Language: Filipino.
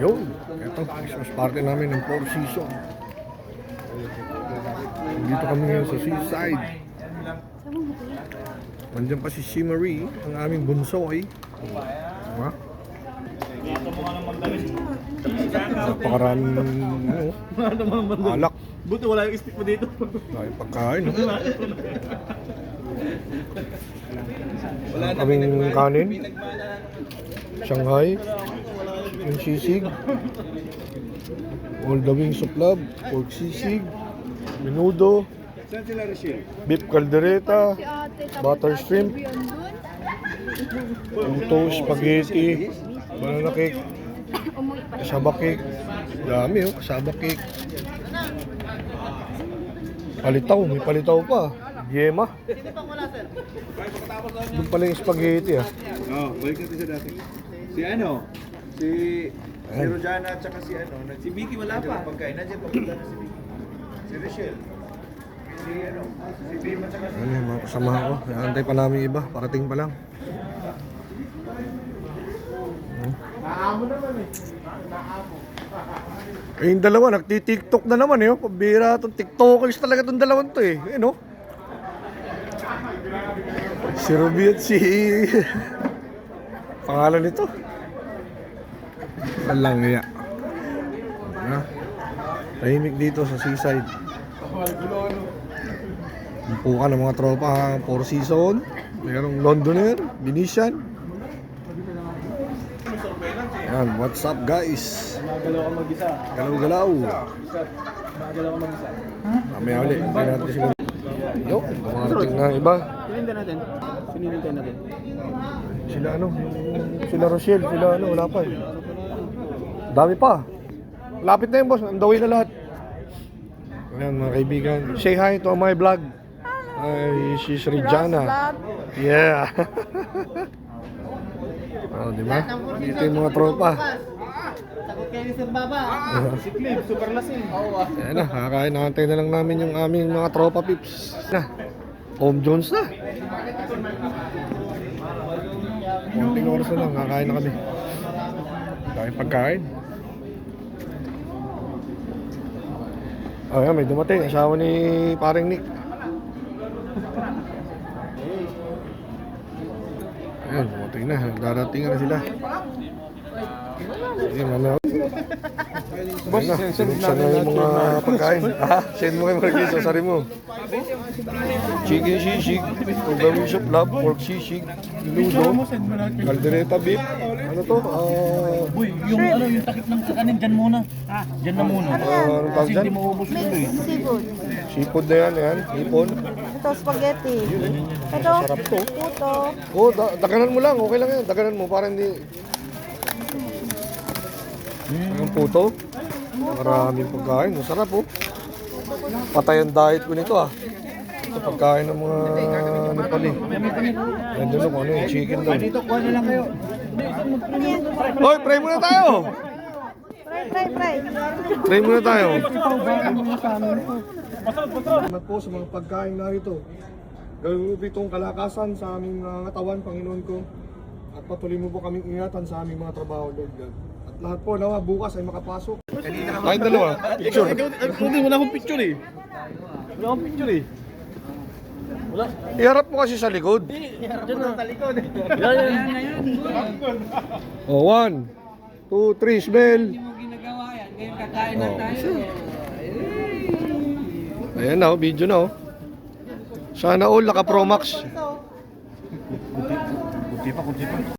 Yun, ito, Christmas party namin ng Four Seasons. Dito kami ngayon sa seaside. Nandiyan pa si Shimmery, ang aming bunso ay. Diba? Napakaraming alak. Buti wala yung stick mo dito. Dahil pagkain. Wala kaming kanin. Shanghai. Yung sisig. All the wings of love. Pork sisig. Menudo. Saan sila, Rochelle? Beef caldereta. Butter shrimp. Puto, spaghetti. Banana cake. Kasaba cake. Dami oh, kasaba cake. Palitaw, may palitaw pa. Yema. Doon pala yung spaghetti ah. Oo, balik natin sa dati. Si ano? Si Rojana at saka si ano? Si Vicky wala pa. Pagkain, nandiyan pa punta na si Vicky. Si Rochelle. Si ano? Si Bim at saka si... Ano yung mga kasama ko? Antay pa namin iba, parating pa lang. Naamo naman eh. Naamo. Eh yung dalawa, nagti-tiktok na naman eh. Pabira itong tiktokers talaga itong dalawang to eh. Eh no? Si Ruby at si... Pangalan nito? Walang niya. Tahimik dito sa seaside. Umpukan ng mga tropa, Four Seasons. Mayroong Londoner, Venetian. Yan, what's up guys? Magalaw ka mag-isa. Galaw-galaw. Magalaw ka mag-isa. Mamaya ulit, hindi natin siguro. Yo, kumarating na iba. Sinintay natin. Sinintay natin. Sila ano, sila Rochelle, sila ano, wala pa eh. Dami pa. Lapit na yun boss, ang dawin na lahat. Ayan mga kaibigan, say hi to my vlog. Ay, she's Rejana. Yeah. Oh, di ba? Dito yung mga tropa. Takot kayo ni Sir Baba. Si Cliff, super lasing. Ayan na, kakain nakantay na lang namin yung aming mga tropa pips. Na, Home Jones na. Konting oras na lang, kakain na kami. Dahil pagkain. Ayan, may dumating, asawa ni paring Nick. Ayan, dumating na, darating na sila. Ayan, ano? Boss, send na yung mga pagkain. Ha? Send mo kayo mga sa sari mo. Chicken sisig, the wings of love, pork sisig, menudo, caldereta beef. Ano to? Boy, yung ano, yung takip ng kanin dyan muna. Dyan na muna. Ano tawag Kasi dyan? hindi maubos yun eh. Seafood. Seafood na yan, hipon. Ito, spaghetti. Ito, Sarap to. puto. Oh, daganan mo lang, okay lang yan. Daganan mo para hindi... Ang puto. Maraming pagkain, masarap oh. Patay ang diet ko nito ah. Ito pagkain ng mga Nepali. Ayan doon kung ano yung chicken doon. Dito, kuha na lang kayo. Hoy, pray muna tayo! Fry. Pray muna tayo. Salamat po sa mga pagkain na ito. Gawin mo itong kalakasan sa aming mga katawan, Panginoon ko. At patuloy mo po kaming ingatan sa aming mga trabaho, Lord God. At lahat po nawa bukas ay makapasok. Ay, dalawa. Picture. Hindi, wala akong picture eh. Wala akong picture eh. Wala. Iharap mo kasi sa likod. Diyan na sa likod. Oh, 1, 2, 3, smell. Ginagawa yan, ngayon kakain na tayo. Ayan na, video na. Sana all naka Pro Max. Kunti pa.